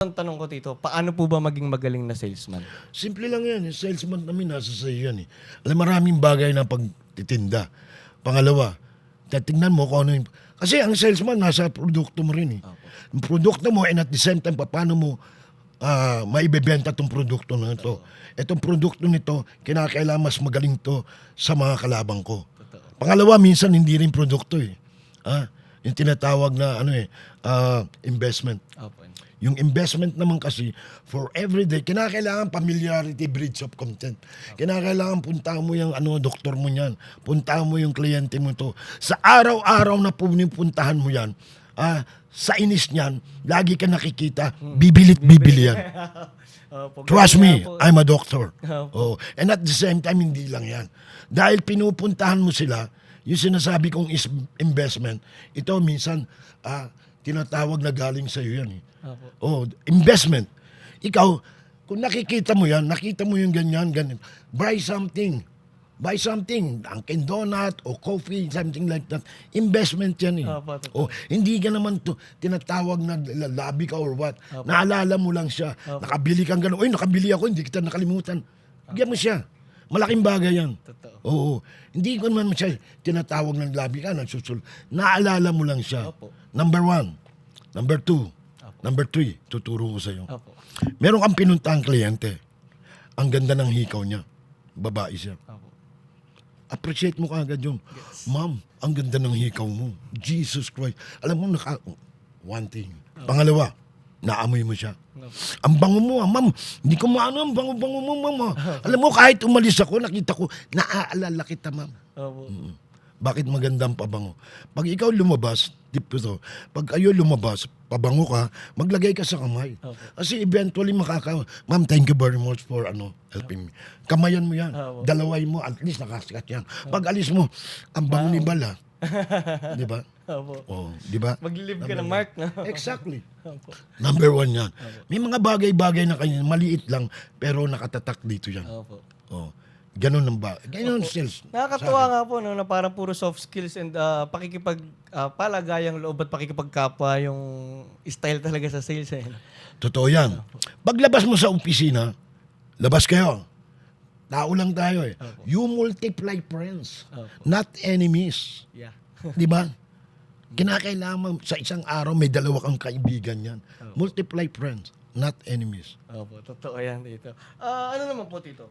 Ang tanong ko dito, paano po ba maging magaling na salesman? Simple lang yan. Yung salesman namin, nasa sa'yo yan eh. Alam, maraming bagay na pagtitinda. Pangalawa, tingnan mo kung ano yung... Kasi ang salesman, nasa produkto mo rin eh. Yung produkto mo, and at the same time, paano mo maibebenta itong produkto na ito. Itong produkto nito, kinakailangan mas magaling to sa mga kalabang ko. Pangalawa, minsan hindi rin produkto eh. Yung tinatawag na investment. Opo. Yung investment naman kasi, for everyday, kinakailangan familiarity, bridge of content. Kinakailangan puntahan mo yung doktor mo yan. Puntahan mo yung kliyente mo to. Sa araw-araw na pupuntahan mo yan, sa inis niyan, lagi ka nakikita, bibili yan. Trust me, I'm a doctor. And at the same time, hindi lang yan. Dahil pinupuntahan mo sila, yung sinasabi kong investment, ito minsan, tinatawag na galing sa'yo yan eh. Investment. Ikaw, kung nakikita mo yan, nakita mo yung ganyan. Buy something. Dunkin' Donut o coffee, something like that. Investment yan eh. Hindi ka naman tinatawag na labi ka or what. Naalala mo lang siya. Nakabili kang gano'n. Nakabili ako, hindi kita nakalimutan. Bigyan mo siya. Malaking bagay yan. Oo. Hindi ko naman siya tinatawag ng labi ka, nagsusul. Naalala mo lang siya. Number 1. Number 2. Number 3, tuturo ko sa'yo. Meron kang pinuntahang kliyente. Ang ganda ng hikaw niya. Babae siya. Appreciate mo kaagad yun. Yes. Ma'am, ang ganda ng hikaw mo. Jesus Christ. Alam mo, one thing. Pangalawa, naamoy mo siya. Ang bango mo, ma'am. Hindi ko maano ang bango-bango mo, ma'am. Alam mo, kahit umalis ako, nakita ko, naaalala kita, ma'am. Bakit magandang pabango? Pag ikaw lumabas, pag kayo lumabas, pabango ka, maglagay ka sa kamay. Kasi eventually ma'am, thank you very much for helping me. Kamayan mo yan. Dalaway mo, at least nakasikat yan. Pag alis mo, ang bango ni Bala. Di ba? Di ba? Maglilive ka ng mark. No? Exactly. Number 1 yan. May mga bagay-bagay na kanya, maliit lang, pero nakatatak dito yan. Ganun ang ba? Ganun sales. Nakakatuwa nga po no, na parang puro soft skills and palagayang loob at pakikipagkapwa yung style talaga sa sales. Totoo yan. Paglabas mo sa opisina, labas kayo. Tao lang tayo eh. You multiply friends, not enemies. Yeah. Di ba? Kinakailangan sa isang araw may dalawa kang kaibigan yan. Multiply friends, not enemies. Totoo yan dito. Ano naman po dito?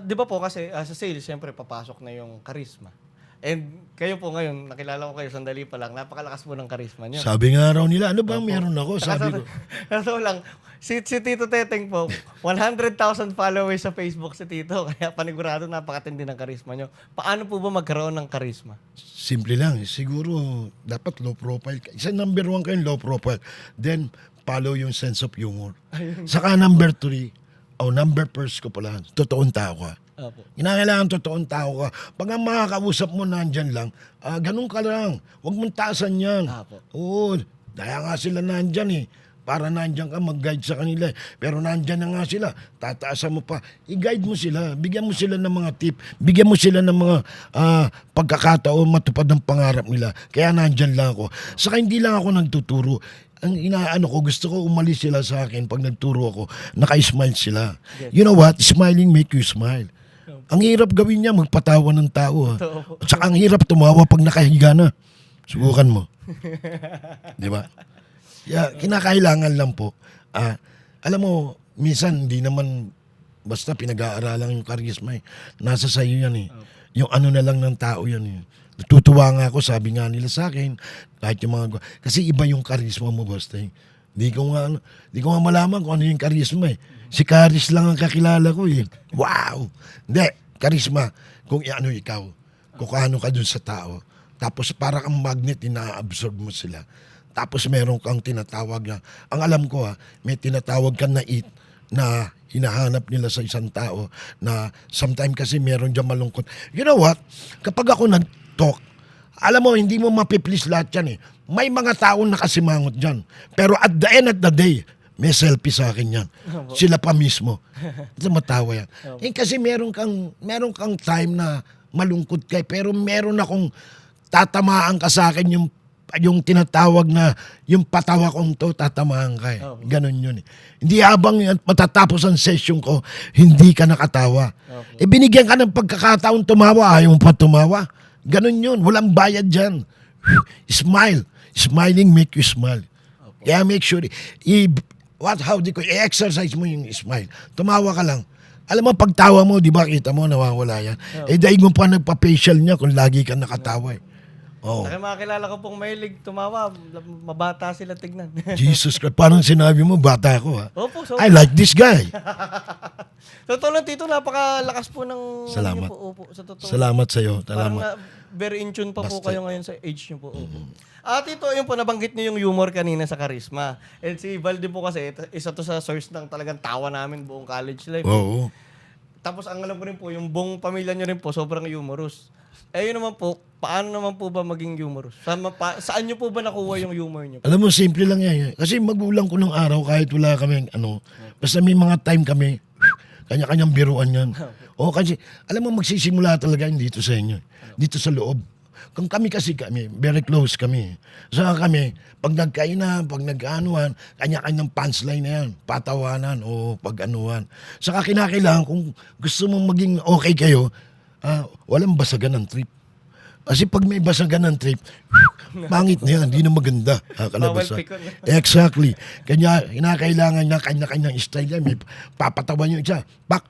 Di ba po kasi sa sales, siyempre papasok na yung charisma. And kayo po ngayon, nakilala ko kayo sandali pa lang, napakalakas po ng charisma niyo. Sabi nga raw nila, ano ba meron ako? Sabi ko. Kaso lang, si Tito Teteng po, 100,000 followers sa Facebook si Tito, kaya panigurado napakatindi ng charisma niyo. Paano po ba magkaroon ng charisma? Simple lang. Siguro, dapat low profile. Isa number 1 kayo, low profile. Then, follow yung sense of humor. Saka number 3, number first ko pala, totoong tao ka. Kinakailangan totoong tao ka. Pag ang makakausap mo nandyan lang, ganun ka lang. Huwag mong taasan yan. Daya nga sila nandyan eh. Para nandyan ka, mag-guide sa kanila. Pero nandyan na nga sila, tataasan mo pa. I-guide mo sila. Bigyan mo sila ng mga tip. Bigyan mo sila ng mga pagkakataon matupad ng pangarap nila. Kaya nandyan lang ako. Saka hindi lang ako nagtuturo. Ang ko, gusto ko umalis sila sa akin pag nagturo ako, naka-smile sila. You know what? Smiling make you smile. Ang hirap gawin niya, magpatawa ng tao. Saka ang hirap tumawa pag nakahiga na. Subukan mo. Di ba? Kinakailangan lang po. Alam mo, minsan hindi naman basta pinag-aaralan yung charisma eh. Nasa sayo yan eh. Yung na lang ng tao yan eh. Natutuwa nga ako, sabi nga nila sa akin, kahit yung mga... Kasi iba yung charisma mo, basta eh. Di ko nga malaman kung ano yung charisma eh. Si Charis lang ang kakilala ko eh. Wow! Hindi, charisma. Kung ikaw, kung ano ka dun sa tao. Tapos para kang magnet, ina-absorb mo sila. Tapos meron kang tinatawag na, ang alam ko may tinatawag kang na hinahanap nila sa isang tao na sometimes kasi meron dyan malungkot. You know what? Kapag ako nag-talk, alam mo, hindi mo mapiplease lahat yan eh. May mga taong nakasimangot dyan. Pero at the end of the day, may selfie sa akin yan. Sila pa mismo. Ito matawa yan. Kasi meron kang time na malungkot kay, pero meron akong tatamaan ka sa akin yung yung tinatawag na yung patawa kong to, tatamaan ka eh. Oh. Ganon yun eh. Hindi habang matatapos ang session ko, hindi ka nakatawa. Okay. Binigyan ka ng pagkakataon tumawa, ayaw mo pa tumawa. Ganon yun, walang bayad dyan. Smile. Smiling make you smile. Kaya make sure, i-exercise mo yung smile. Tumawa ka lang. Alam mo, pagtawa mo, di ba, kita mo, nawawala yan. Dahil mo pa nagpa-facial niya kung lagi ka nakatawa eh. Oh. Sa mga kilala ko pong mahilig tumawa, mabata sila tignan. Jesus Christ, parang sinabi mo, bata ako ha. Opo, so, I like this guy. totoo lang, Tito, napakalakas po ng... Salamat. Niyo po, opo, sa totoo. Salamat sa'yo. Parang Salamat. very in tune pa po Basta. kayo ngayon sa age niyo po. Opo. Tito, yun po, nabanggit niyo yung humor kanina sa Karisma. And si Valde po kasi, isa to sa source ng talagang tawa namin buong college life. Oo. Tapos ang alam ko rin po, yung buong pamilya niyo rin po, sobrang humorous. Yun naman po, paano naman po ba maging humorous? Saan niyo po ba nakuha yung humor niyo? Alam mo, simple lang yan. Kasi magulang ko ng araw, kahit wala kami, basta may mga time kami, kanya-kanyang biruan yan. O kasi, alam mo, magsisimula talaga yun dito sa inyo. Dito sa loob. Kung kami, very close kami. Saka kami, pag nagkainan, pag nag-anuan, kanya-kanyang punchline na yan. Patawanan o pag-anuan. Saka kinakailangan, kung gusto mong maging okay kayo, walang basagan ng trip. Kasi pag may basagan ng trip, pangit na yan, hindi na maganda. Kalabasan. Bawal pikon. Exactly. Kanya, kinakailangan niya kanya-kanyang style yan. May papatawan yung isa. Pak,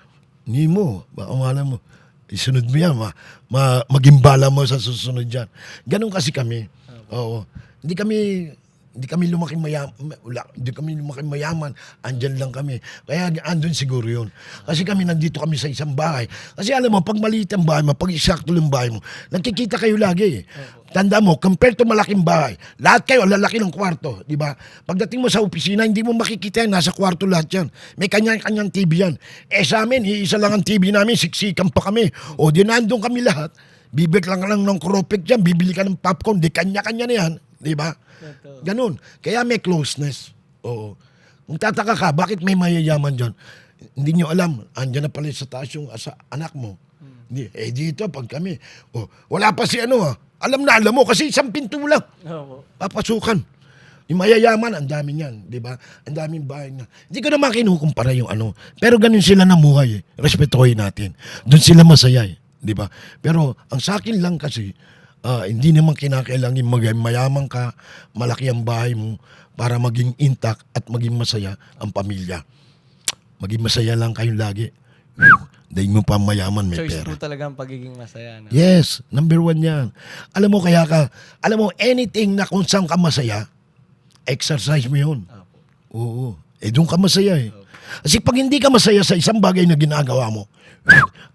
hindi mo. Maala mo. Isunod mo yan. Magimbala mo sa susunod yan. Ganon kasi kami. Oo. Hindi kami lumaking mayaman. Andyan lang kami. Kaya andun siguro yun. Kasi kami nandito kami sa isang bahay. Kasi alam mo, pag maliit ang bahay mo, pag isakto yung bahay mo, nagkikita kayo lagi. Tanda mo, compared to malaking bahay, lahat kayo, lalaki ng kwarto. Di ba? Pagdating mo sa opisina, hindi mo makikita yan. Nasa kwarto lahat yan. May kanya-kanyang TV yan. Sa amin, iisa lang ang TV namin, siksikan pa kami. O di nandun kami lahat. Bibig lang ng kropik dyan, bibili ka ng popcorn, di kanya-kanya na yan. Di ba? Ganun. Kaya may closeness. Oo. Kung tataka ka, bakit may mayayaman dyan? Hindi nyo alam. Andyan na pala sa taas yung anak mo. Hindi. Dito, pag kami. Wala pa si Alam mo, kasi isang pinto lang. Opo. Papasukan. Yung mayayaman, ang dami niyan. Di ba? Ang daming bahay na. Hindi ko naman kinukumpara yung Pero ganun sila namuhay. Respetuhin natin. Doon sila masaya Di ba? Pero ang sa akin lang kasi, hindi naman kinakailangan maging mayaman ka, malaki ang bahay mo para maging intact at maging masaya ang pamilya. Maging masaya lang kayo lagi. Dahil mo pa mayaman, may Choice pera. po talaga ang pagiging masaya. No? Yes, number 1 yan. Alam mo, anything na kung saan ka masaya, exercise mo yun. Oo. Doon ka masaya Kasi pag hindi ka masaya sa isang bagay na ginagawa mo,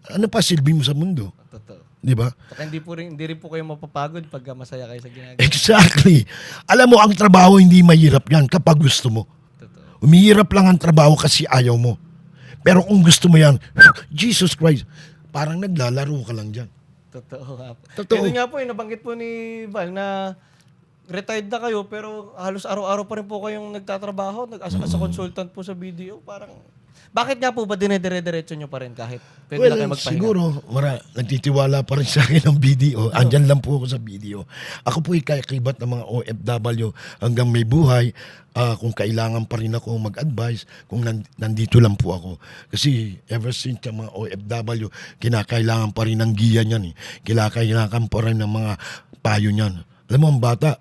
ano pa silbi mo sa mundo? Totoo. Di ba? Saka hindi rin po kayo mapapagod pag masaya kayo sa ginagawa. Exactly. Alam mo, ang trabaho hindi mahirap yan kapag gusto mo. Totoo. Umihirap lang ang trabaho kasi ayaw mo. Pero kung gusto mo yan, Jesus Christ, parang naglalaro ka lang dyan. Totoo nga po. Totoo. Ito nga po, nabanggit po ni Val na retired na kayo pero halos araw-araw pa rin po kayong nagtatrabaho as a consultant po sa BDO. Parang, bakit nga po ba dinedire-diretso nyo pa rin kahit pwede na kayo magpahinga? Siguro, nagtitiwala pa rin sa akin ng BDO. Andyan lang po ako sa BDO. Ako po ikakibat ng mga OFW hanggang may buhay. Kung kailangan pa rin ako mag-advise, kung nandito lang po ako. Kasi ever since yung mga OFW, kinakailangan pa rin ng giya niyan. Kinakailangan pa rin ng mga payo niyan. Alam mo, ang bata,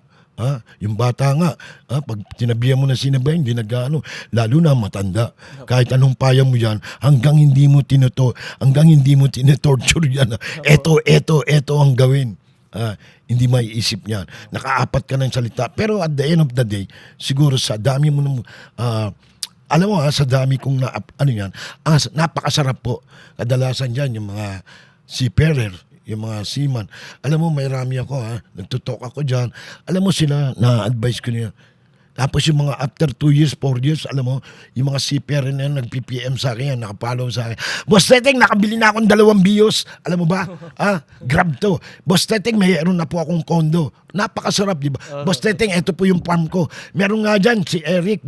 yung bata nga, pag sinabihan mo na sinabihan, hindi lalo na matanda. Kahit anong paya mo yan, hanggang hindi mo tinitorture yan. Eto ang gawin. Hindi maiisip niyan. Nakaapat ka ng salita. Pero at the end of the day, siguro sa dami mo nung, alam mo sa dami kong napakasarap po. Kadalasan dyan, yung mga seafarer, yung mga seaman. Alam mo, may rami ako nagtutok ako dyan. Alam mo sila, na-advise ko niya. Tapos yung mga after 2 years, 4 years, alam mo, yung mga seafarer na yan, nag-PPM sa akin yan, nakapollow sa akin. Boss Teteng, nakabili na akong 2 BIOS. Alam mo ba? Grab to. Boss Teteng, mayroon na po akong condo. Napakasarap, di ba? Boss Teteng, eto po yung farm ko. Meron nga dyan, si Eric,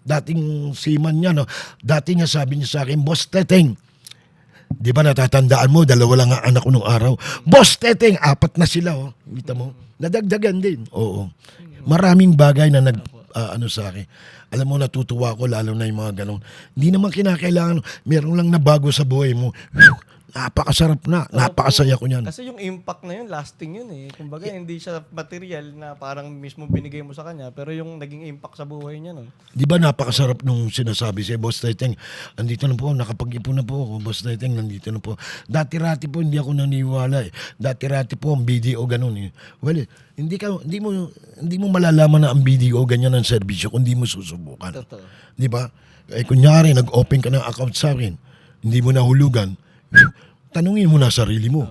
dating seaman niya, dati niya sabi niya sa akin, Boss Teteng, Di ba natatandaan mo, 2 lang ang anak ko nung araw. Boss Teteng, 4 na sila, oh. Kita mo? Nadagdagan din. Oo. Maraming bagay na ano sa akin. Alam mo, natutuwa ko lalo na yung mga ganun. Hindi naman kinakailangan, meron lang na bago sa buhay mo. Napakasarap na. Napakasaya ko niyan. Kasi yung impact na yun, lasting yun eh. Kumbaga, hindi siya material na parang mismo binigay mo sa kanya, pero yung naging impact sa buhay niya nun. Di ba napakasarap nung sinasabi si Boss Teteng, andito na po, nakapag-ipon na po ako, Boss Teteng, nandito na po. Dati-rati po, hindi ako naniwala eh. Dati-rati po, ang BDO ganun eh. Well, hindi mo malalaman na ang BDO ganyan ang serbisyo kung hindi mo susubukan. Totoo. Di ba? Eh, kunyari, nag-open ka ng account sa akin, hindi mo nahulugan, tanungin mo na sarili mo.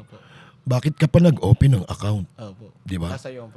Bakit ka pa nag-open ng account? Opo. Di ba? Nasa iyo ang